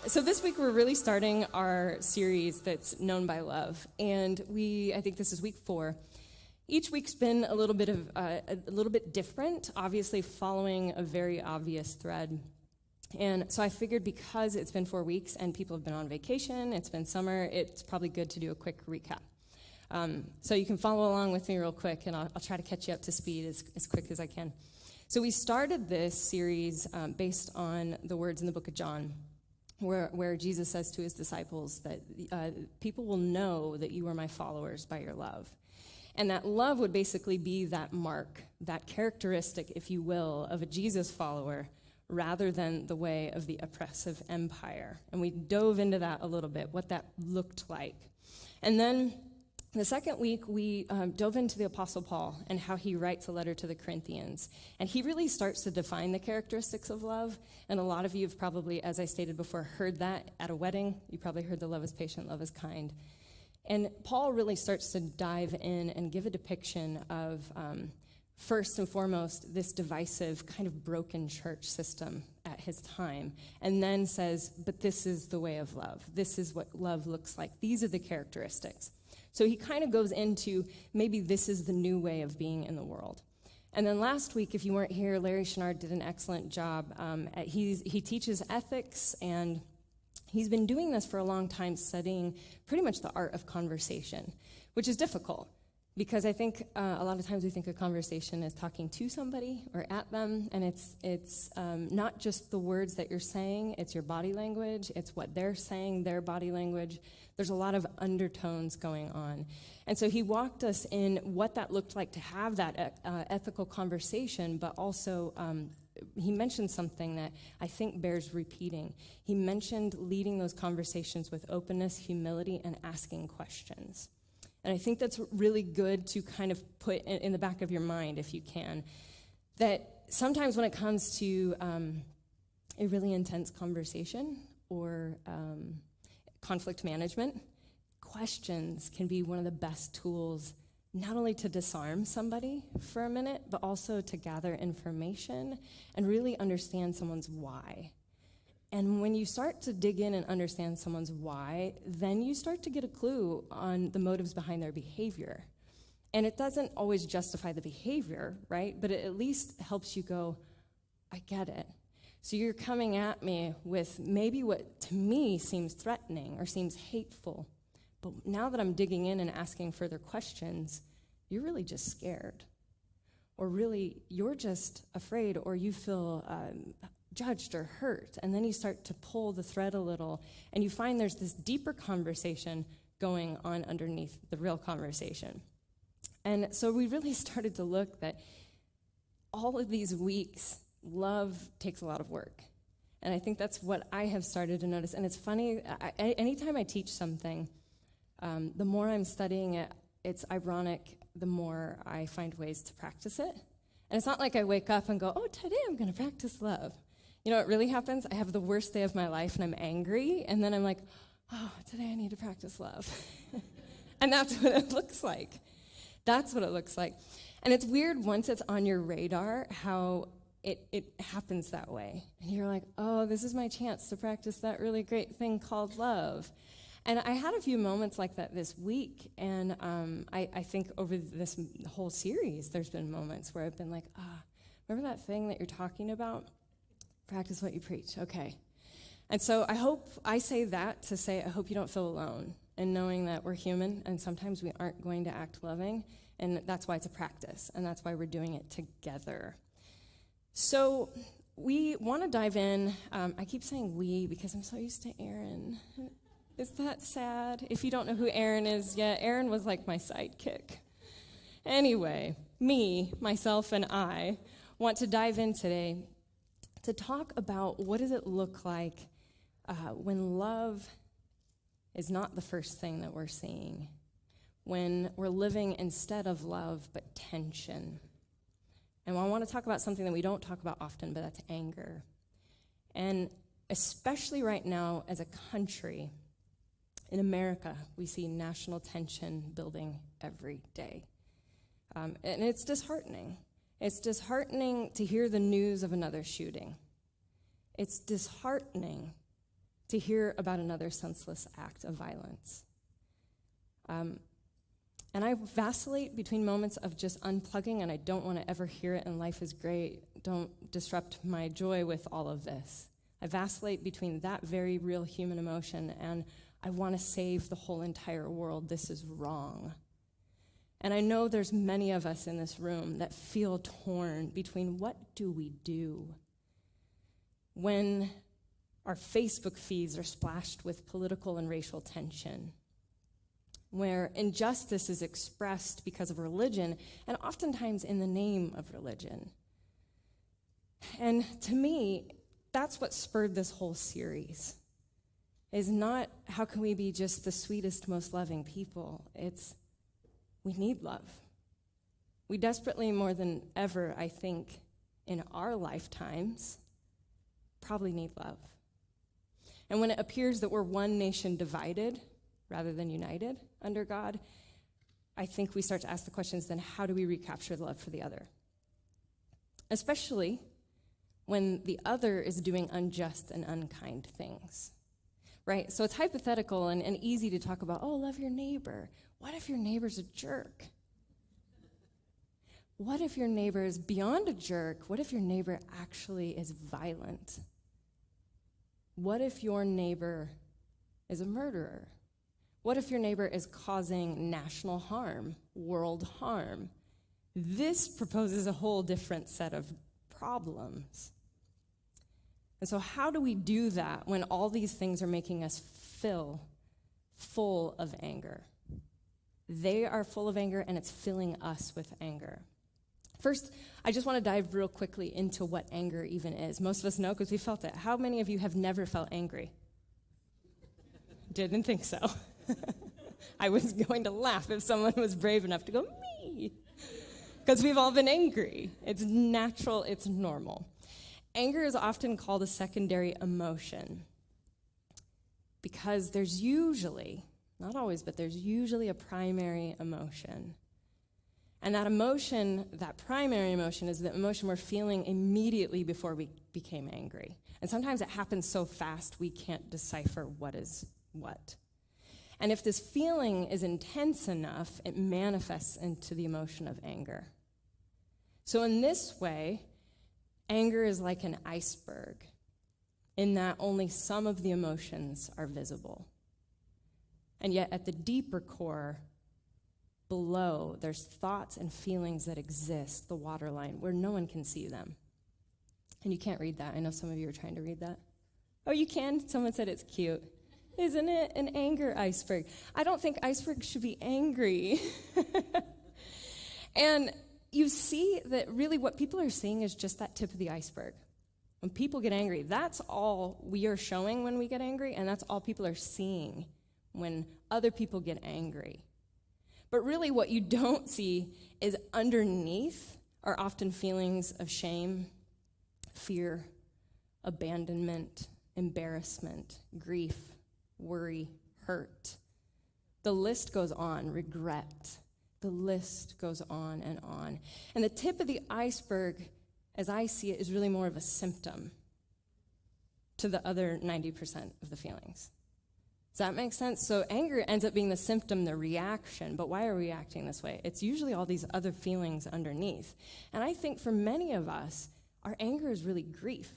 So this week we're really starting our series that's known by love, and I think this is week 4. Each week's been a little bit different, obviously following a very obvious thread. And so I figured because it's been 4 weeks and people have been on vacation, it's been summer, it's probably good to do a quick recap. So you can follow along with me real quick, and I'll try to catch you up to speed as quick as I can. So we started this series based on the words in the book of John, where Jesus says to his disciples that people will know that you are my followers by your love. And that love would basically be that mark, that characteristic, if you will, of a Jesus follower rather than the way of the oppressive empire. And we dove into that a little bit, what that looked like. And then the second week, we dove into the Apostle Paul and how he writes a letter to the Corinthians. And he really starts to define the characteristics of love. And a lot of you have probably, as I stated before, heard that at a wedding. You probably heard the love is patient, love is kind. And Paul really starts to dive in and give a depiction of, first and foremost, this divisive, kind of broken church system at his time. And then says, but this is the way of love. This is what love looks like. These are the characteristics. So he kind of goes into maybe this is the new way of being in the world. And then last week, if you weren't here, Larry Chenard did an excellent job. He teaches ethics, and he's been doing this for a long time, studying pretty much the art of conversation, which is difficult. Because I think a lot of times we think a conversation is talking to somebody or at them, and it's not just the words that you're saying, it's your body language, it's what they're saying, their body language. There's a lot of undertones going on. And so he walked us in what that looked like to have that ethical conversation, but also he mentioned something that I think bears repeating. He mentioned leading those conversations with openness, humility, and asking questions. And I think that's really good to kind of put in the back of your mind, if you can, that sometimes when it comes to a really intense conversation or conflict management, questions can be one of the best tools, not only to disarm somebody for a minute, but also to gather information and really understand someone's why. And when you start to dig in and understand someone's why, then you start to get a clue on the motives behind their behavior. And it doesn't always justify the behavior, right? But it at least helps you go, I get it. So you're coming at me with maybe what to me seems threatening or seems hateful. But now that I'm digging in and asking further questions, you're really just scared. Or really, you're just afraid, or you feel judged or hurt, and then you start to pull the thread a little, and you find there's this deeper conversation going on underneath the real conversation. And so we really started to look that all of these weeks, love takes a lot of work. And I think that's what I have started to notice. And it's funny, anytime I teach something, the more I'm studying it, it's ironic, the more I find ways to practice it. And it's not like I wake up and go, oh, today I'm going to practice love. You know what really happens? I have the worst day of my life and I'm angry, and then I'm like, oh, today I need to practice love. And that's what it looks like. That's what it looks like. And it's weird once it's on your radar how it happens that way. And you're like, oh, this is my chance to practice that really great thing called love. And I had a few moments like that this week, and I think over this whole series, there's been moments where I've been like, remember that thing that you're talking about? Practice what you preach, okay. And so I say that to say I hope you don't feel alone in knowing that we're human and sometimes we aren't going to act loving, and that's why it's a practice, and that's why we're doing it together. So we want to dive in. I keep saying we because I'm so used to Aaron. Is that sad? If you don't know who Aaron is yet, Aaron was like my sidekick. Anyway, myself, and I want to dive in today to talk about what does it look like when love is not the first thing that we're seeing, when we're living instead of love but tension. And I want to talk about something that we don't talk about often, but that's anger. And especially right now as a country, in America, we see national tension building every day. And it's disheartening. It's disheartening to hear the news of another shooting. It's disheartening to hear about another senseless act of violence. And I vacillate between moments of just unplugging, and I don't want to ever hear it, and life is great. Don't disrupt my joy with all of this. I vacillate between that very real human emotion and I want to save the whole entire world. This is wrong. And I know there's many of us in this room that feel torn between what do we do when our Facebook feeds are splashed with political and racial tension, where injustice is expressed because of religion, and oftentimes in the name of religion. And to me, that's what spurred this whole series, is not how can we be just the sweetest, most loving people. It's we need love. We desperately, more than ever, I think, in our lifetimes, probably need love. And when it appears that we're one nation divided rather than united under God, I think we start to ask the questions, then how do we recapture the love for the other? Especially when the other is doing unjust and unkind things, right? So it's hypothetical and easy to talk about, oh, love your neighbor. What if your neighbor's a jerk? What if your neighbor is beyond a jerk? What if your neighbor actually is violent? What if your neighbor is a murderer? What if your neighbor is causing national harm, world harm? This proposes a whole different set of problems. And so how do we do that when all these things are making us feel full of anger? They are full of anger, and it's filling us with anger. First, I just want to dive real quickly into what anger even is. Most of us know because we felt it. How many of you have never felt angry? Didn't think so. I was going to laugh if someone was brave enough to go, me, because we've all been angry. It's natural, it's normal. Anger is often called a secondary emotion because there's usually, not always, but there's usually a primary emotion. And that emotion, that primary emotion, is the emotion we're feeling immediately before we became angry. And sometimes it happens so fast we can't decipher what is what. And if this feeling is intense enough, it manifests into the emotion of anger. So in this way, anger is like an iceberg, in that only some of the emotions are visible. And yet at the deeper core, below, there's thoughts and feelings that exist, the waterline, where no one can see them. And you can't read that. I know some of you are trying to read that. Oh, you can? Someone said it's cute. Isn't it an anger iceberg? I don't think icebergs should be angry. And you see that really what people are seeing is just that tip of the iceberg. When people get angry, that's all we are showing when we get angry, and that's all people are seeing when other people get angry. But really what you don't see is underneath are often feelings of shame, fear, abandonment, embarrassment, grief, worry, hurt. The list goes on, regret. The list goes on and on. And the tip of the iceberg, as I see it, is really more of a symptom to the other 90% of the feelings. Does that make sense? So anger ends up being the symptom, the reaction, but why are we reacting this way? It's usually all these other feelings underneath. And I think for many of us, our anger is really grief.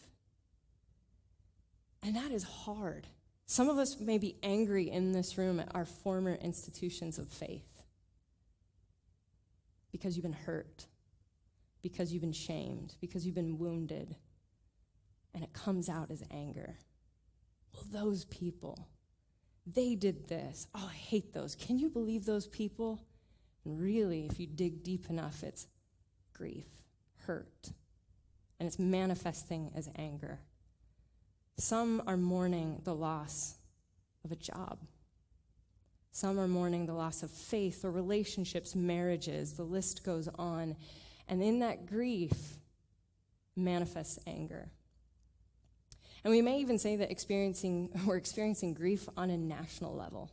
And that is hard. Some of us may be angry in this room at our former institutions of faith because you've been hurt, because you've been shamed, because you've been wounded, and it comes out as anger. Well, those people, they did this. Oh, I hate those. Can you believe those people? And really, if you dig deep enough, it's grief, hurt, and it's manifesting as anger. Some are mourning the loss of a job. Some are mourning the loss of faith or relationships, marriages. The list goes on. And in that grief manifests anger. And we may even say that we're experiencing grief on a national level.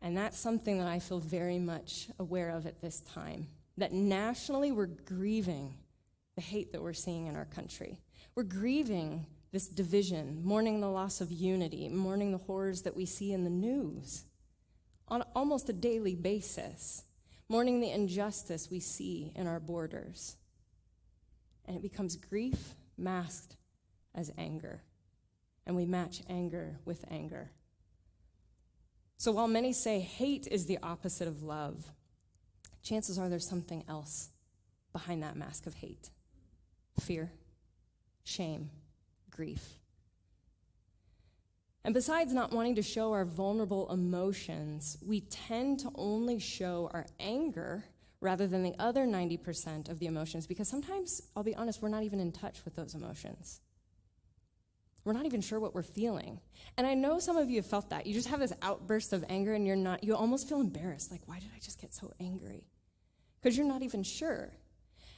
And that's something that I feel very much aware of at this time. That nationally we're grieving the hate that we're seeing in our country. We're grieving this division, mourning the loss of unity, mourning the horrors that we see in the news on almost a daily basis, mourning the injustice we see in our borders. And it becomes grief masked as anger. And we match anger with anger. So while many say hate is the opposite of love, chances are there's something else behind that mask of hate. Fear, shame, grief. And besides not wanting to show our vulnerable emotions, we tend to only show our anger rather than the other 90% of the emotions, because sometimes, I'll be honest, we're not even in touch with those emotions. We're not even sure what we're feeling. And I know some of you have felt that. You just have this outburst of anger and you almost feel embarrassed. Like, why did I just get so angry? Because you're not even sure.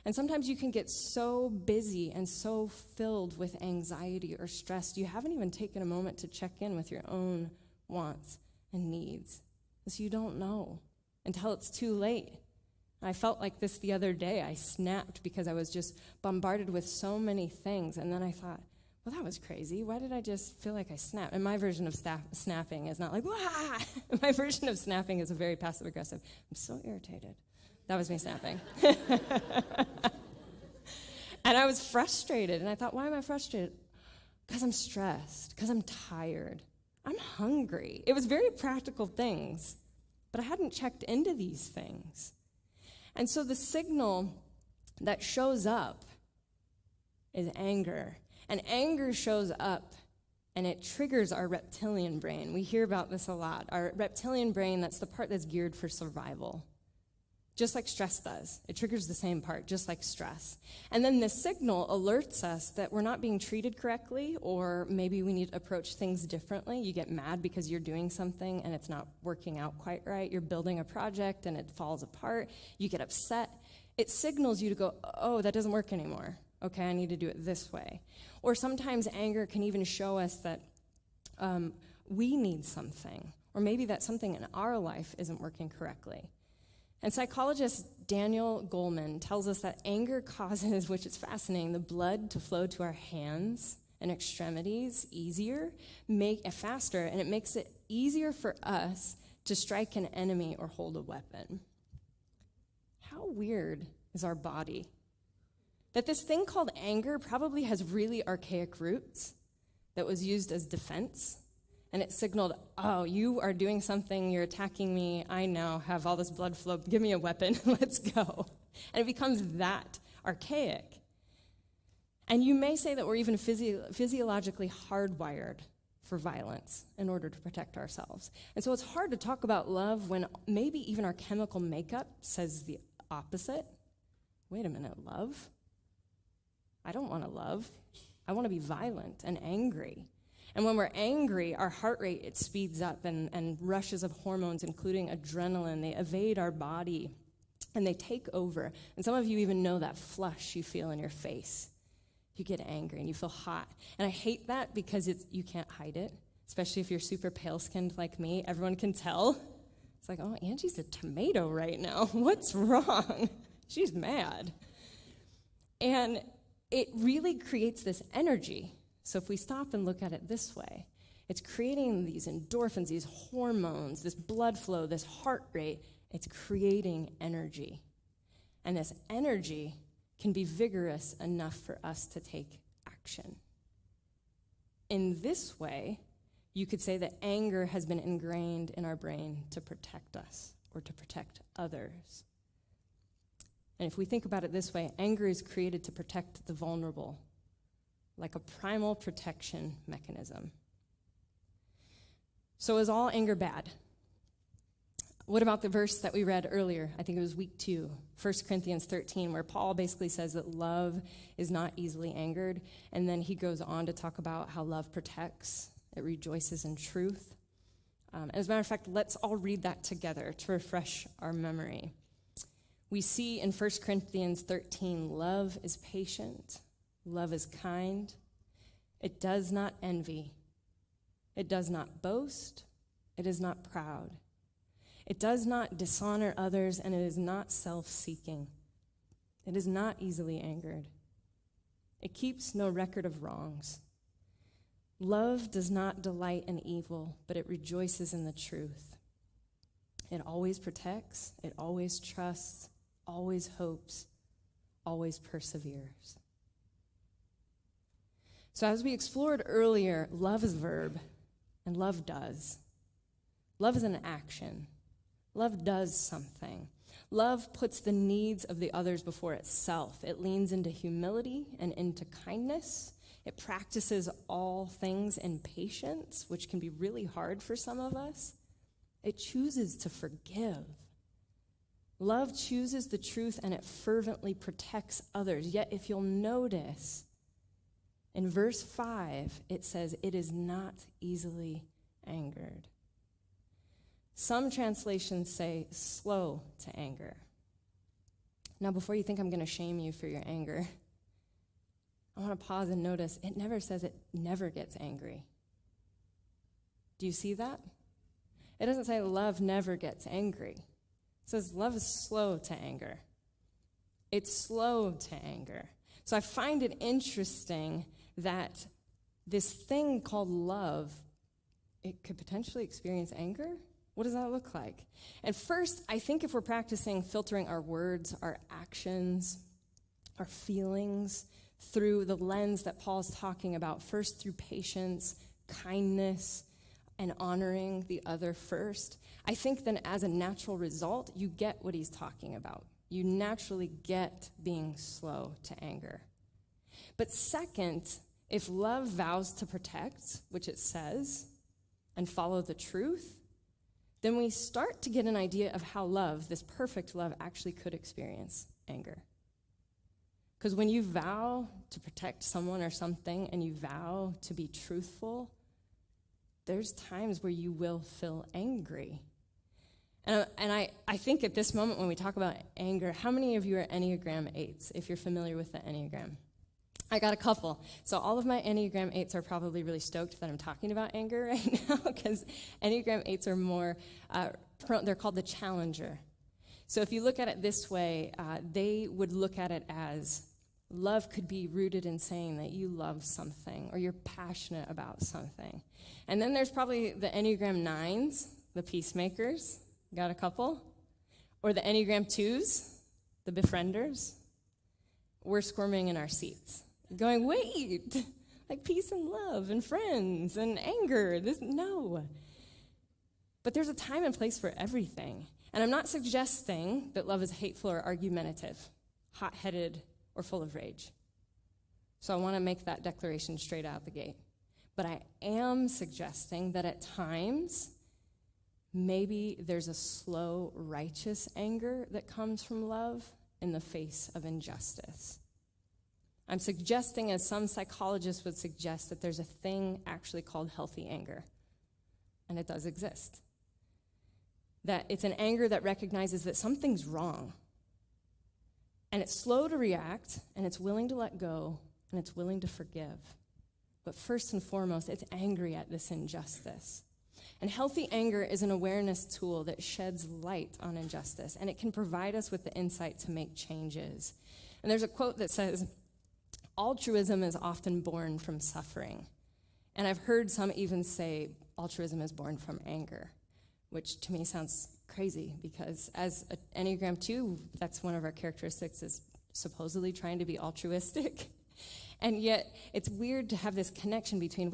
And sometimes you can get so busy and so filled with anxiety or stress, you haven't even taken a moment to check in with your own wants and needs. So you don't know until it's too late. I felt like this the other day. I snapped because I was just bombarded with so many things. And then I thought, well, that was crazy. Why did I just feel like I snapped? And my version of snapping is not like, wah! My version of snapping is a very passive-aggressive. I'm so irritated. That was me snapping. And I was frustrated. And I thought, why am I frustrated? Because I'm stressed. Because I'm tired. I'm hungry. It was very practical things. But I hadn't checked into these things. And so the signal that shows up is anger. And anger shows up, and it triggers our reptilian brain. We hear about this a lot. Our reptilian brain, that's the part that's geared for survival, just like stress does. It triggers the same part, just like stress. And then this signal alerts us that we're not being treated correctly, or maybe we need to approach things differently. You get mad because you're doing something, and it's not working out quite right. You're building a project, and it falls apart. You get upset. It signals you to go, oh, that doesn't work anymore. Okay, I need to do it this way. Or sometimes anger can even show us that we need something, or maybe that something in our life isn't working correctly. And psychologist Daniel Goleman tells us that anger causes, which is fascinating, the blood to flow to our hands and extremities faster, and it makes it easier for us to strike an enemy or hold a weapon. How weird is our body? That this thing called anger probably has really archaic roots that was used as defense. And it signaled, oh, you are doing something, you're attacking me, I now have all this blood flow, give me a weapon, let's go. And it becomes that archaic. And you may say that we're even physiologically hardwired for violence in order to protect ourselves. And so it's hard to talk about love when maybe even our chemical makeup says the opposite. Wait a minute, love? I don't want to love. I want to be violent and angry. And when we're angry, our heart rate, it speeds up and rushes of hormones, including adrenaline, they evade our body and they take over. And some of you even know that flush you feel in your face. You get angry and you feel hot. And I hate that because you can't hide it, especially if you're super pale-skinned like me. Everyone can tell. It's like, oh, Angie's a tomato right now. What's wrong? She's mad. And it really creates this energy. So if we stop and look at it this way, it's creating these endorphins, these hormones, this blood flow, this heart rate. It's creating energy. And this energy can be vigorous enough for us to take action. In this way, you could say that anger has been ingrained in our brain to protect us or to protect others. And if we think about it this way, anger is created to protect the vulnerable, like a primal protection mechanism. So is all anger bad? What about the verse that we read earlier? I think it was week 2, 1 Corinthians 13, where Paul basically says that love is not easily angered. And then he goes on to talk about how love protects. It rejoices in truth. As a matter of fact, let's all read that together to refresh our memory. We see in 1 Corinthians 13, love is patient, love is kind, it does not envy, it does not boast, it is not proud, it does not dishonor others, and it is not self-seeking. It is not easily angered. It keeps no record of wrongs. Love does not delight in evil, but it rejoices in the truth. It always protects, it always trusts, always hopes, always perseveres. So as we explored earlier, love is a verb, and love does. Love is an action. Love does something. Love puts the needs of the others before itself. It leans into humility and into kindness. It practices all things in patience, which can be really hard for some of us. It chooses to forgive. Love chooses the truth and it fervently protects others. Yet if you'll notice, in verse 5, it says, it is not easily angered. Some translations say slow to anger. Now, before you think I'm going to shame you for your anger, I want to pause and notice it never says it never gets angry. Do you see that? It doesn't say love never gets angry. It says love is slow to anger. It's slow to anger. So I find it interesting that this thing called love, it could potentially experience anger. What does that look like? And first, I think if we're practicing filtering our words, our actions, our feelings through the lens that Paul's talking about, first through patience, kindness, and honoring the other first, I think then as a natural result, you get what he's talking about. You naturally get being slow to anger. But second, if love vows to protect, which it says, and follow the truth, then we start to get an idea of how love, this perfect love, actually could experience anger. Because when you vow to protect someone or something and you vow to be truthful, there's times where you will feel angry. And I think at this moment when we talk about anger, how many of you are Enneagram 8s, if you're familiar with the Enneagram? I got a couple. So all of my Enneagram 8s are probably really stoked that I'm talking about anger right now, because Enneagram 8s are more, they're called the challenger. So if you look at it this way, they would look at it as love could be rooted in saying that you love something or you're passionate about something. And then there's probably the Enneagram 9s, the peacemakers. Got a couple? Or the Enneagram 2s, the befrienders. We're squirming in our seats, going, wait, like peace and love and friends and anger. No. But there's a time and place for everything. And I'm not suggesting that love is hateful or argumentative, hot-headed, or full of rage. So I want to make that declaration straight out the gate. But I am suggesting that at times, maybe there's a slow, righteous anger that comes from love in the face of injustice. I'm suggesting, as some psychologists would suggest, that there's a thing actually called healthy anger. And it does exist. That it's an anger that recognizes that something's wrong. And it's slow to react, and it's willing to let go, and it's willing to forgive. But first and foremost, it's angry at this injustice. And healthy anger is an awareness tool that sheds light on injustice, and it can provide us with the insight to make changes. And there's a quote that says, altruism is often born from suffering. And I've heard some even say altruism is born from anger, which to me sounds crazy, because as an Enneagram 2, that's one of our characteristics, is supposedly trying to be altruistic. And yet, it's weird to have this connection between,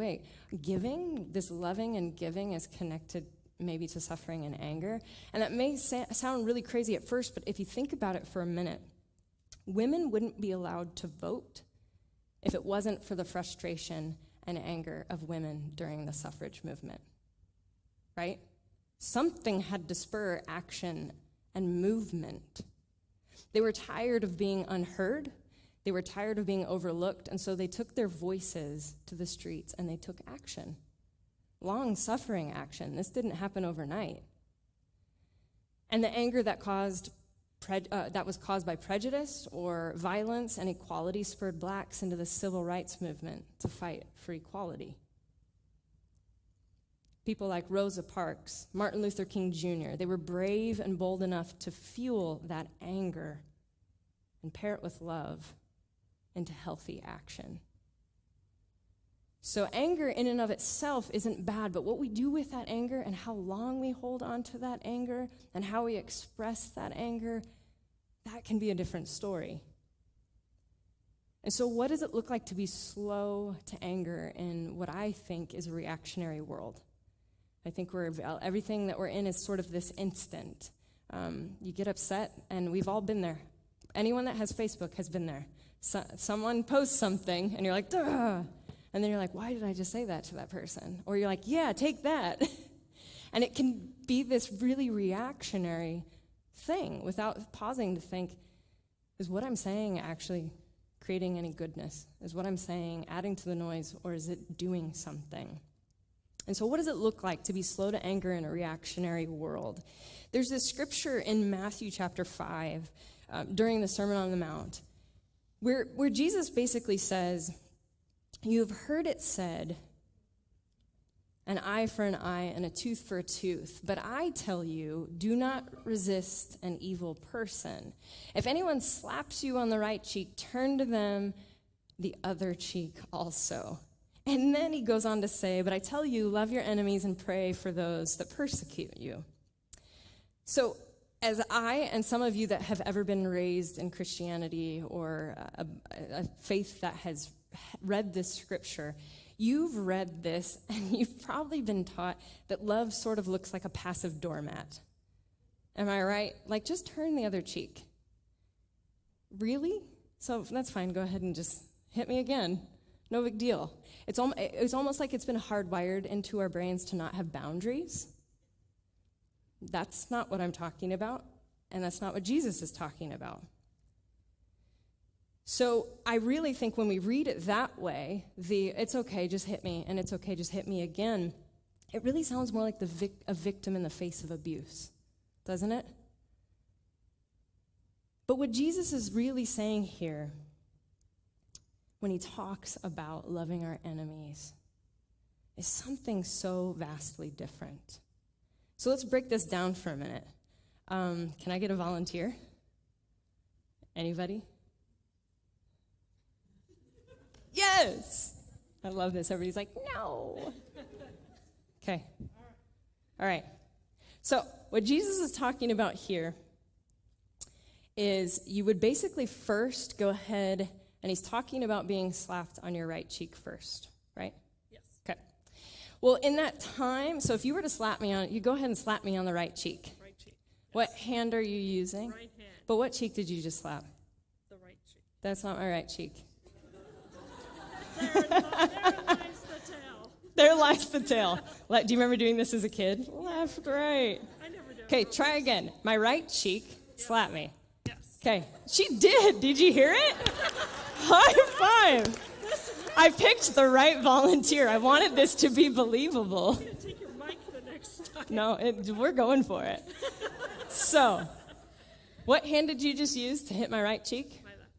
giving, this loving and giving is connected maybe to suffering and anger. And that may sound really crazy at first, but if you think about it for a minute, women wouldn't be allowed to vote if it wasn't for the frustration and anger of women during the suffrage movement, right? Something had to spur action and movement. They were tired of being unheard. They were tired of being overlooked, and so they took their voices to the streets and they took action. Long-suffering action. This didn't happen overnight. And the anger that was caused by prejudice or violence and equality spurred blacks into the civil rights movement to fight for equality. People like Rosa Parks, Martin Luther King Jr., they were brave and bold enough to fuel that anger and pair it with love into healthy action. So anger in and of itself isn't bad, but what we do with that anger and how long we hold on to that anger and how we express that anger, that can be a different story. And so what does it look like to be slow to anger in what I think is a reactionary world? I think everything that we're in is sort of this instant. You get upset, and we've all been there. Anyone that has Facebook has been there. Someone posts something, and you're like, duh! And then you're like, why did I just say that to that person? Or you're like, yeah, take that. And it can be this really reactionary thing without pausing to think, is what I'm saying actually creating any goodness? Is what I'm saying adding to the noise, or is it doing something? And so what does it look like to be slow to anger in a reactionary world? There's this scripture in Matthew chapter 5 during the Sermon on the Mount where Jesus basically says, you have heard it said, an eye for an eye and a tooth for a tooth. But I tell you, do not resist an evil person. If anyone slaps you on the right cheek, turn to them the other cheek also. And then he goes on to say, but I tell you, love your enemies and pray for those that persecute you. So as I and some of you that have ever been raised in Christianity or a faith that has read this scripture, you've read this and you've probably been taught that love sort of looks like a passive doormat. Am I right? Like, just turn the other cheek. Really? So that's fine. Go ahead and just hit me again. No big deal. It's almost like it's been hardwired into our brains to not have boundaries. That's not what I'm talking about, and that's not what Jesus is talking about. So I really think when we read it that way, it's okay, just hit me, and it's okay, just hit me again, it really sounds more like a victim in the face of abuse, doesn't it? But what Jesus is really saying here when he talks about loving our enemies is something so vastly different. So let's break this down for a minute. Can I get a volunteer? Anybody? Yes! I love this. Everybody's like, no. Okay. All right. So what Jesus is talking about here is you would basically first go ahead, and he's talking about being slapped on your right cheek first, right? Yes. Okay. Well, in that time, so if you were to slap me you go ahead and slap me on the right cheek. Right cheek. Yes. What hand are you using? Right hand. But what cheek did you just slap? The right cheek. That's not my right cheek. There lies the tail. There lies the tail. Do you remember doing this as a kid? Left, right. I never do. Okay, try again. My right cheek, slap me. Yes. Okay, she did. Did you hear it? High five. I picked the right volunteer. I wanted this to be believable. I'm going to take your mic the next time. No, we're going for it. So, what hand did you just use to hit my right cheek? My left.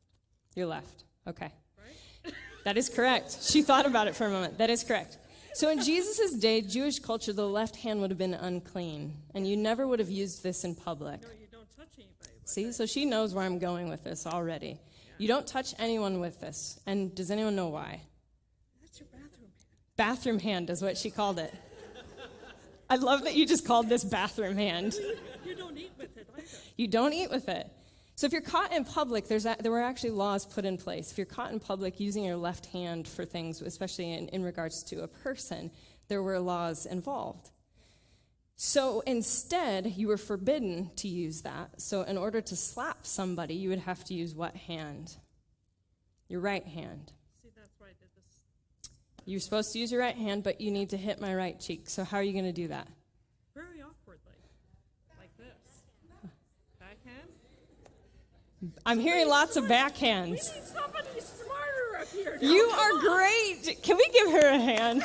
Your left. Okay. Right? That is correct. She thought about it for a moment. That is correct. So in Jesus' day, Jewish culture, the left hand would have been unclean, and you never would have used this in public. No, you don't touch anybody. See, so she knows where I'm going with this already. Yeah. You don't touch anyone with this. And does anyone know why? That's your bathroom hand. Bathroom hand is what she called it. I love that you just called this bathroom hand. You don't eat with it either. You don't eat with it. So if you're caught in public, there were actually laws put in place. If you're caught in public using your left hand for things, especially in regards to a person, there were laws involved. So instead, you were forbidden to use that. So in order to slap somebody, you would have to use what hand? Your right hand. See, that's why I did this. You're supposed to use your right hand, but you need to hit my right cheek. So how are you going to do that? Very awkwardly. Like this. Backhand. I'm hearing lots of backhands. We need somebody smarter up here. You are great. Can we give her a hand?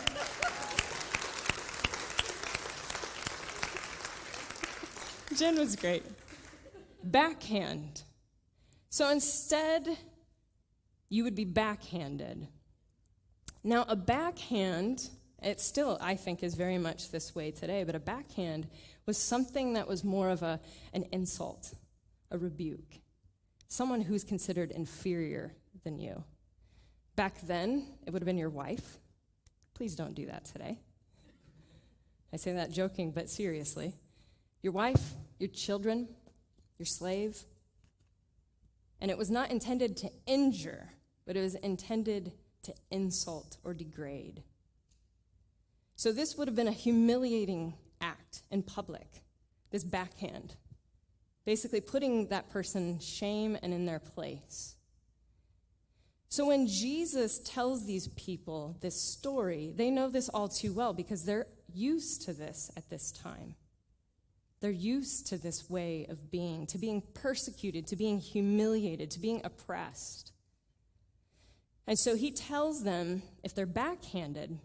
Jen was great. Backhand. So instead, you would be backhanded. Now, a backhand, it still, I think, is very much this way today, but a backhand was something that was more of an insult, a rebuke. Someone who's considered inferior than you. Back then, it would have been your wife. Please don't do that today. I say that joking, but seriously. Your wife, your children, your slave. And it was not intended to injure, but it was intended to insult or degrade. So this would have been a humiliating act in public, this backhand, basically putting that person shame and in their place. So when Jesus tells these people this story, they know this all too well because they're used to this at this time. They're used to this way of being, to being persecuted, to being humiliated, to being oppressed. And so he tells them, if they're backhanded,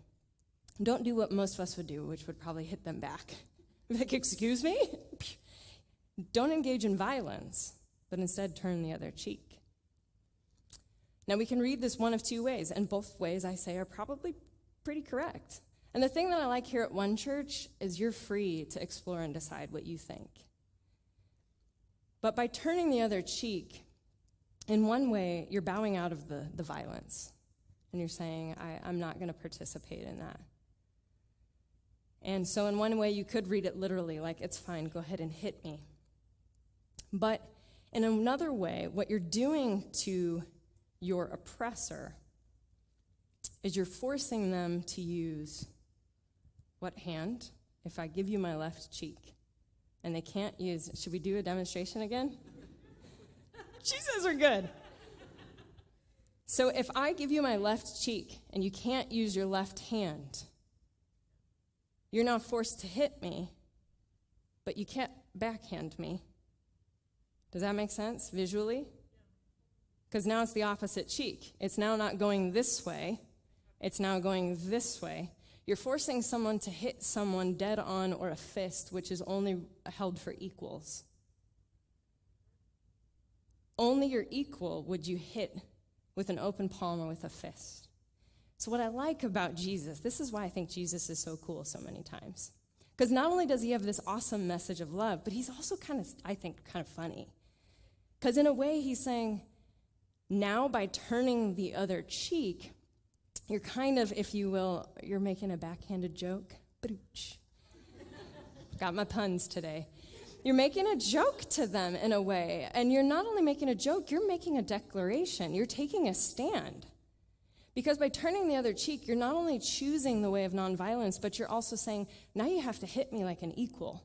don't do what most of us would do, which would probably hit them back. Like, excuse me? Don't engage in violence, but instead turn the other cheek. Now, we can read this one of two ways, and both ways, I say, are probably pretty correct. And the thing that I like here at One Church is you're free to explore and decide what you think. But by turning the other cheek, in one way, you're bowing out of the violence. And you're saying, I'm not going to participate in that. And so in one way, you could read it literally, like, it's fine, go ahead and hit me. But in another way, what you're doing to your oppressor is you're forcing them to use what hand? If I give you my left cheek, and they can't use, should we do a demonstration again? Jesus are good. So if I give you my left cheek, and you can't use your left hand, you're now forced to hit me, but you can't backhand me. Does that make sense visually? Because now it's the opposite cheek. It's now not going this way. It's now going this way. You're forcing someone to hit someone dead on or a fist, which is only held for equals. Only your equal would you hit with an open palm or with a fist. So what I like about Jesus, this is why I think Jesus is so cool so many times. Because not only does he have this awesome message of love, but he's also kind of funny. Because in a way he's saying, now by turning the other cheek, you're kind of, if you will, you're making a backhanded joke. Got my puns today. You're making a joke to them in a way. And you're not only making a joke, you're making a declaration. You're taking a stand. Because by turning the other cheek, you're not only choosing the way of nonviolence, but you're also saying, now you have to hit me like an equal.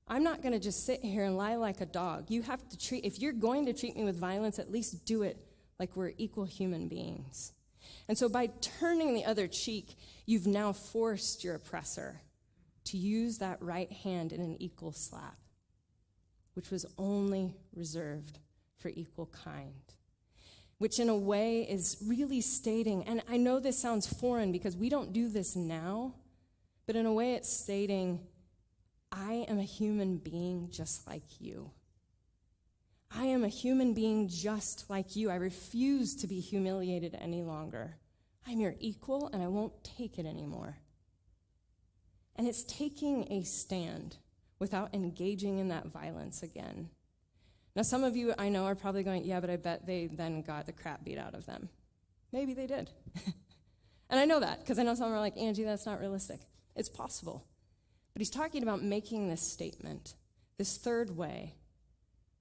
I'm not going to just sit here and lie like a dog. You have to if you're going to treat me with violence, at least do it like we're equal human beings. And so by turning the other cheek, you've now forced your oppressor to use that right hand in an equal slap, which was only reserved for equal kind, which in a way is really stating, and I know this sounds foreign because we don't do this now, but in a way it's stating, I am a human being just like you. I am a human being just like you. I refuse to be humiliated any longer. I'm your equal, and I won't take it anymore. And it's taking a stand without engaging in that violence again. Now, some of you I know are probably going, yeah, but I bet they then got the crap beat out of them. Maybe they did. And I know that, because I know some are like, Angie, that's not realistic. It's possible. But he's talking about making this statement, this third way,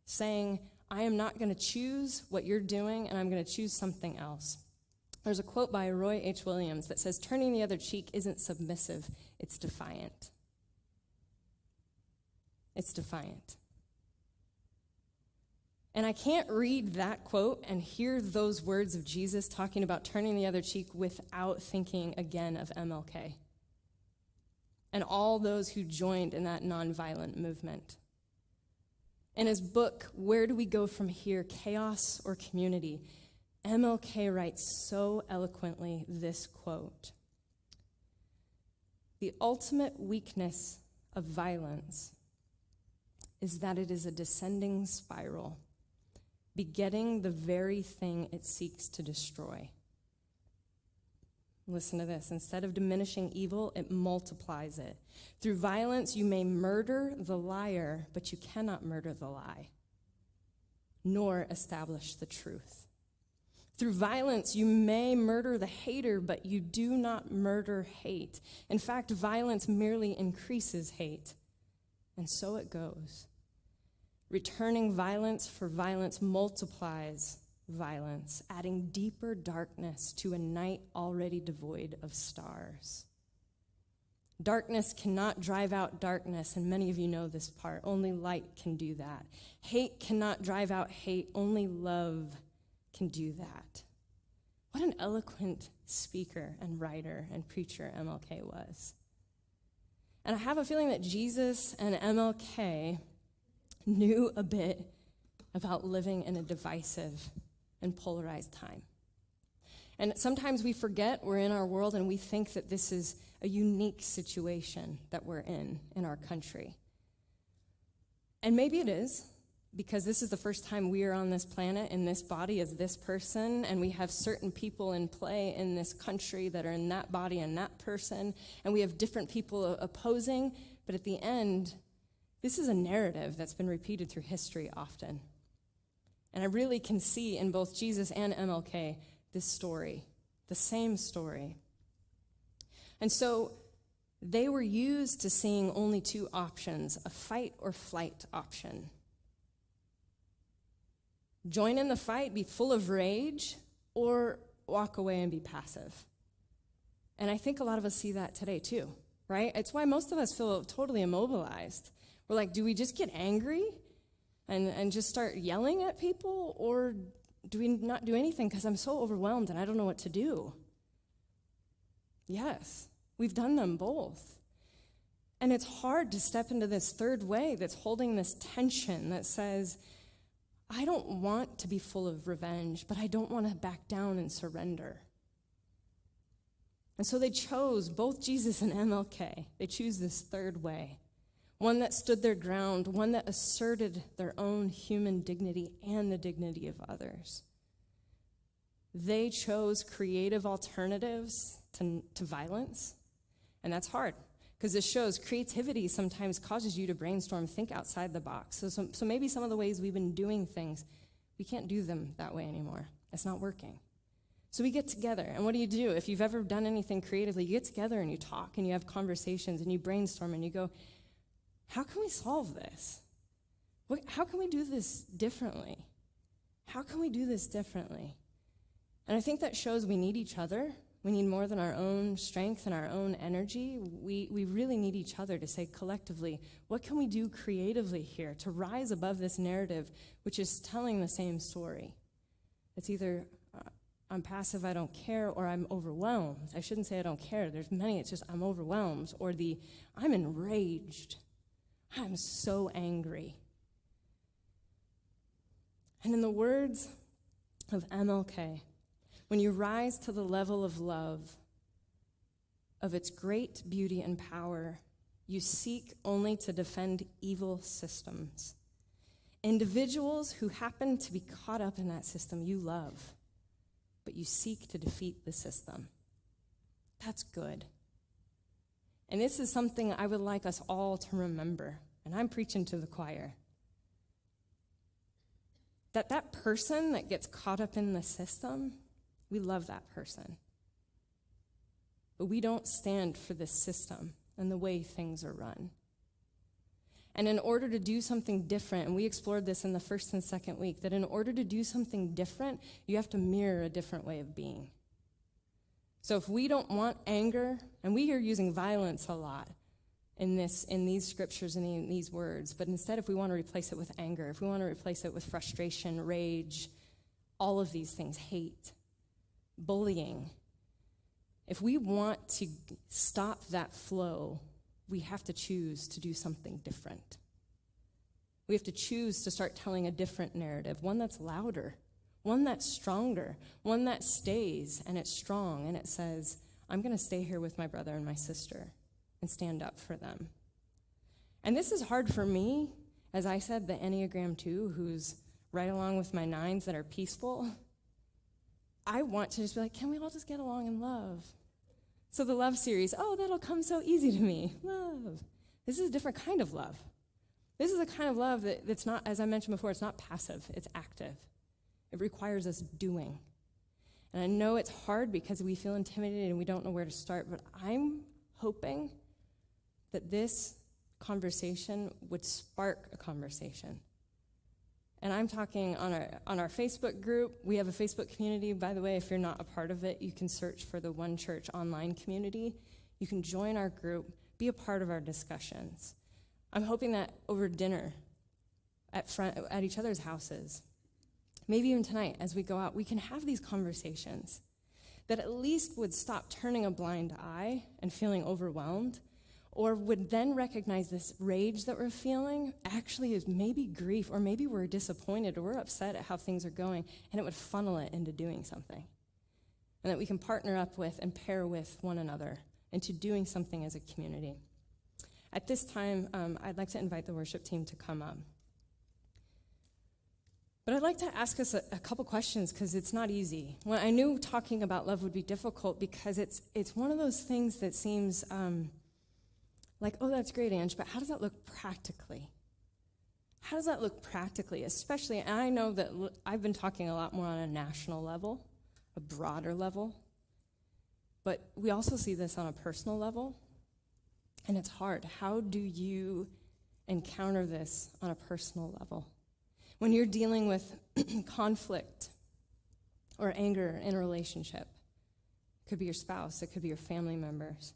saying, I am not going to choose what you're doing, and I'm going to choose something else. There's a quote by Roy H. Williams that says, turning the other cheek isn't submissive, it's defiant. It's defiant. And I can't read that quote and hear those words of Jesus talking about turning the other cheek without thinking again of MLK and all those who joined in that nonviolent movement. In his book, Where Do We Go From Here, Chaos or Community, MLK writes so eloquently this quote: the ultimate weakness of violence is that it is a descending spiral, begetting the very thing it seeks to destroy. Listen to this. Instead of diminishing evil, it multiplies it. Through violence, you may murder the liar, but you cannot murder the lie, nor establish the truth. Through violence, you may murder the hater, but you do not murder hate. In fact, violence merely increases hate. And so it goes. Returning violence for violence multiplies violence, adding deeper darkness to a night already devoid of stars. Darkness cannot drive out darkness, and many of you know this part. Only light can do that. Hate cannot drive out hate. Only love can do that. What an eloquent speaker and writer and preacher MLK was. And I have a feeling that Jesus and MLK knew a bit about living in a divisive and polarized time. And sometimes we forget we're in our world and we think that this is a unique situation that we're in our country. And maybe it is, because this is the first time we are on this planet in this body as this person, and we have certain people in play in this country that are in that body and that person, and we have different people opposing, but at the end, this is a narrative that's been repeated through history often. And I really can see in both Jesus and MLK this story, the same story. And so they were used to seeing only two options, a fight or flight option. Join in the fight, be full of rage, or walk away and be passive. And I think a lot of us see that today too, right? It's why most of us feel totally immobilized. We're like, do we just get angry and just start yelling at people, or do we not do anything because I'm so overwhelmed and I don't know what to do? Yes, we've done them both. And it's hard to step into this third way that's holding this tension that says, I don't want to be full of revenge, but I don't want to back down and surrender. And so they chose, both Jesus and MLK, they choose this third way. One that stood their ground, one that asserted their own human dignity and the dignity of others. They chose creative alternatives to violence, and that's hard. Because this shows creativity sometimes causes you to brainstorm, think outside the box. So maybe some of the ways we've been doing things, we can't do them that way anymore. It's not working. So we get together, and what do? If you've ever done anything creatively, you get together and you talk and you have conversations and you brainstorm and you go, how can we solve this? How can we do this differently? How can we do this differently? And I think that shows we need each other. We need more than our own strength and our own energy. We really need each other to say collectively, what can we do creatively here to rise above this narrative, which is telling the same story? It's either I'm passive, I don't care, or I'm overwhelmed. I shouldn't say I don't care. There's many, it's just I'm overwhelmed, or I'm enraged. I'm so angry. And in the words of MLK, when you rise to the level of love, of its great beauty and power, you seek only to defend evil systems. Individuals who happen to be caught up in that system you love, but you seek to defeat the system. That's good. And this is something I would like us all to remember, and I'm preaching to the choir. That person that gets caught up in the system, we love that person. But we don't stand for this system and the way things are run. And in order to do something different, and we explored this in the first and second week, that in order to do something different, you have to mirror a different way of being. So if we don't want anger, and we are using violence a lot in these scriptures and in these words, but instead if we want to replace it with anger, if we want to replace it with frustration, rage, all of these things, hate, bullying. If we want to stop that flow, we have to choose to do something different. We have to choose to start telling a different narrative, one that's louder, one that's stronger, one that stays and it's strong and it says, I'm going to stay here with my brother and my sister and stand up for them. And this is hard for me, as I said, the Enneagram 2, who's right along with my 9s that are peaceful. I want to just be like, can we all just get along in love? So the love series, that'll come so easy to me. Love. This is a different kind of love. This is a kind of love that's not, as I mentioned before, it's not passive, it's active. It requires us doing. And I know it's hard because we feel intimidated and we don't know where to start, but I'm hoping that this conversation would spark a conversation. And I'm talking on our Facebook group. We have a Facebook community. By the way, if you're not a part of it, you can search for the One Church online community. You can join our group, be a part of our discussions. I'm hoping that over dinner at each other's houses, maybe even tonight as we go out, we can have these conversations that at least would stop turning a blind eye and feeling overwhelmed, or would then recognize this rage that we're feeling actually is maybe grief, or maybe we're disappointed or we're upset at how things are going, and it would funnel it into doing something. And that we can partner up with and pair with one another into doing something as a community. At this time, I'd like to invite the worship team to come up. But I'd like to ask us a couple questions because it's not easy. Well, I knew talking about love would be difficult because it's one of those things that seems like, oh, that's great, Ange, but how does that look practically? How does that look practically? Especially, and I know that I've been talking a lot more on a national level, a broader level, but we also see this on a personal level, and it's hard. How do you encounter this on a personal level? When you're dealing with conflict or anger in a relationship, it could be your spouse, it could be your family members.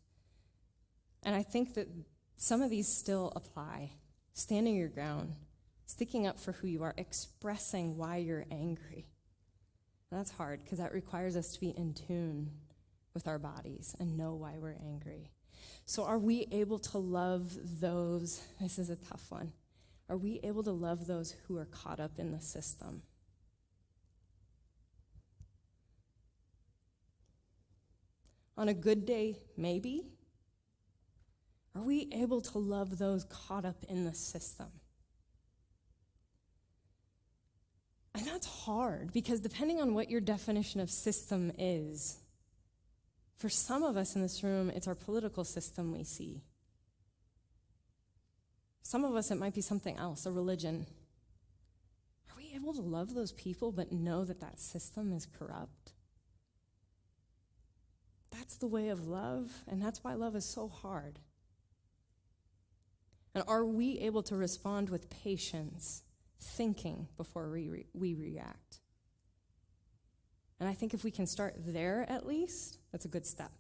And I think that some of these still apply. Standing your ground, sticking up for who you are, expressing why you're angry. And that's hard because that requires us to be in tune with our bodies and know why we're angry. So are we able to love those? This is a tough one. Are we able to love those who are caught up in the system? On a good day, maybe. Are we able to love those caught up in the system? And that's hard because depending on what your definition of system is, for some of us in this room, it's our political system we see. Some of us, it might be something else, a religion. Are we able to love those people but know that that system is corrupt? That's the way of love, and that's why love is so hard. And are we able to respond with patience, thinking before we react? And I think if we can start there at least, that's a good step.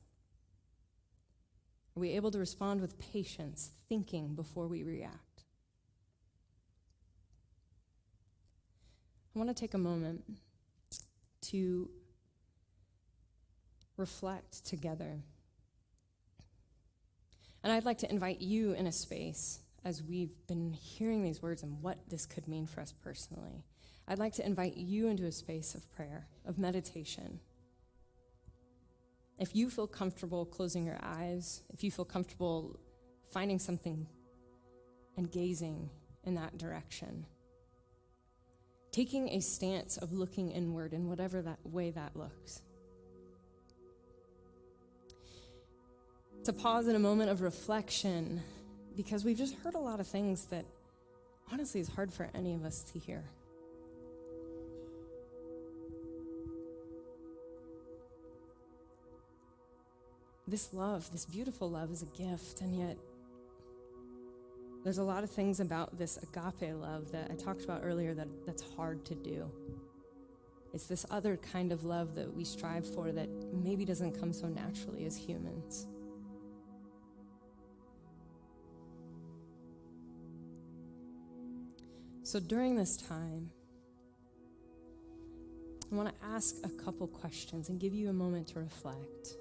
Are we able to respond with patience, thinking before we react? I want to take a moment to reflect together. And I'd like to invite you in a space as we've been hearing these words and what this could mean for us personally. I'd like to invite you into a space of prayer, of meditation. If you feel comfortable closing your eyes, if you feel comfortable finding something and gazing in that direction, taking a stance of looking inward in whatever that way that looks. To pause in a moment of reflection, because we've just heard a lot of things that honestly is hard for any of us to hear. This love, this beautiful love, is a gift, and yet there's a lot of things about this agape love that I talked about earlier that's hard to do. It's this other kind of love that we strive for that maybe doesn't come so naturally as humans. So during this time, I want to ask a couple questions and give you a moment to reflect.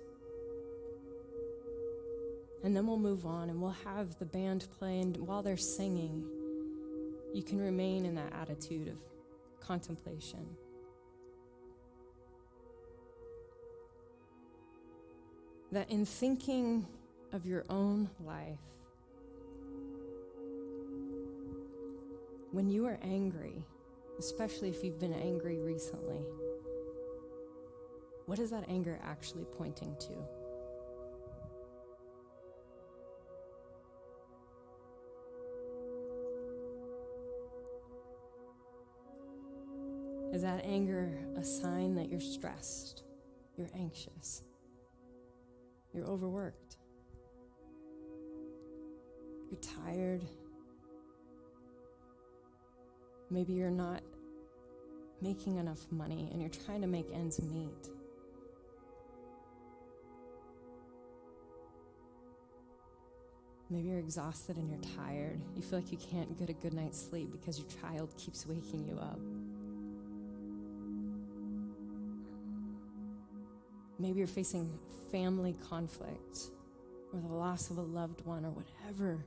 And then we'll move on and we'll have the band play, and while they're singing, you can remain in that attitude of contemplation. That in thinking of your own life, when you are angry, especially if you've been angry recently, what is that anger actually pointing to? Is that anger a sign that you're stressed You're anxious. You're overworked. You're tired. Maybe you're not making enough money and you're trying to make ends meet. Maybe you're exhausted and you're tired. You feel like you can't get a good night's sleep because your child keeps waking you up. Maybe you're facing family conflict or the loss of a loved one or whatever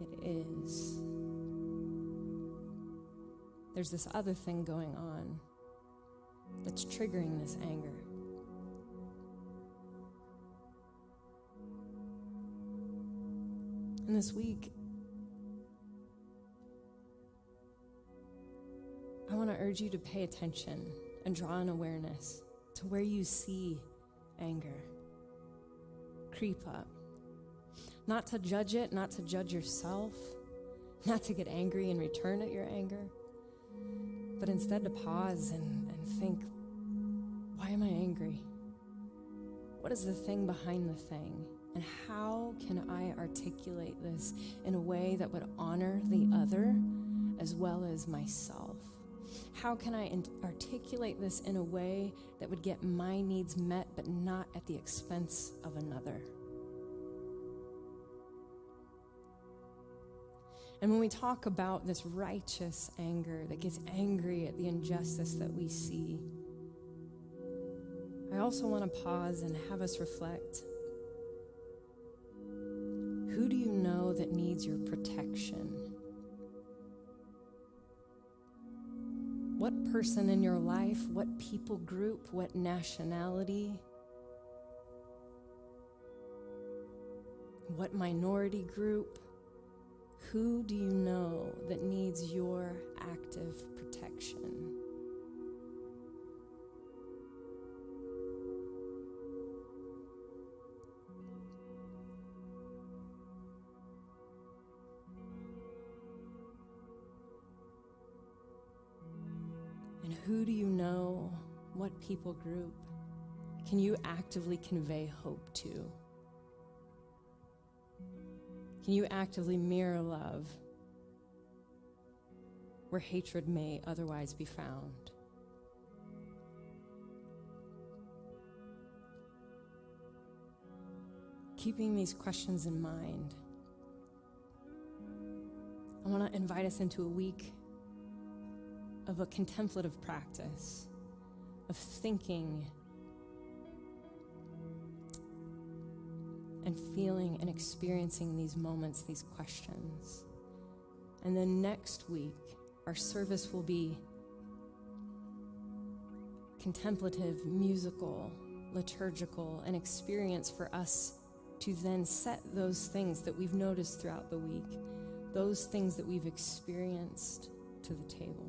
it is. There's this other thing going on that's triggering this anger. And this week, I want to urge you to pay attention and draw an awareness to where you see anger creep up. Not to judge it, not to judge yourself, not to get angry and return at your anger, but instead to pause and think, why am I angry? What is the thing behind the thing? And how can I articulate this in a way that would honor the other as well as myself? How can I articulate this in a way that would get my needs met, but not at the expense of another? And when we talk about this righteous anger that gets angry at the injustice that we see, I also want to pause and have us reflect. Who do you know that needs your protection? What person in your life, what people group, what nationality, what minority group, who do you know that needs your active protection? And who do you know, what people group, can you actively convey hope to? Can you actively mirror love where hatred may otherwise be found? Keeping these questions in mind, I want to invite us into a week of a contemplative practice, of thinking and feeling and experiencing these moments, these questions. And then next week, our service will be contemplative, musical, liturgical, an experience for us to then set those things that we've noticed throughout the week, those things that we've experienced to the table.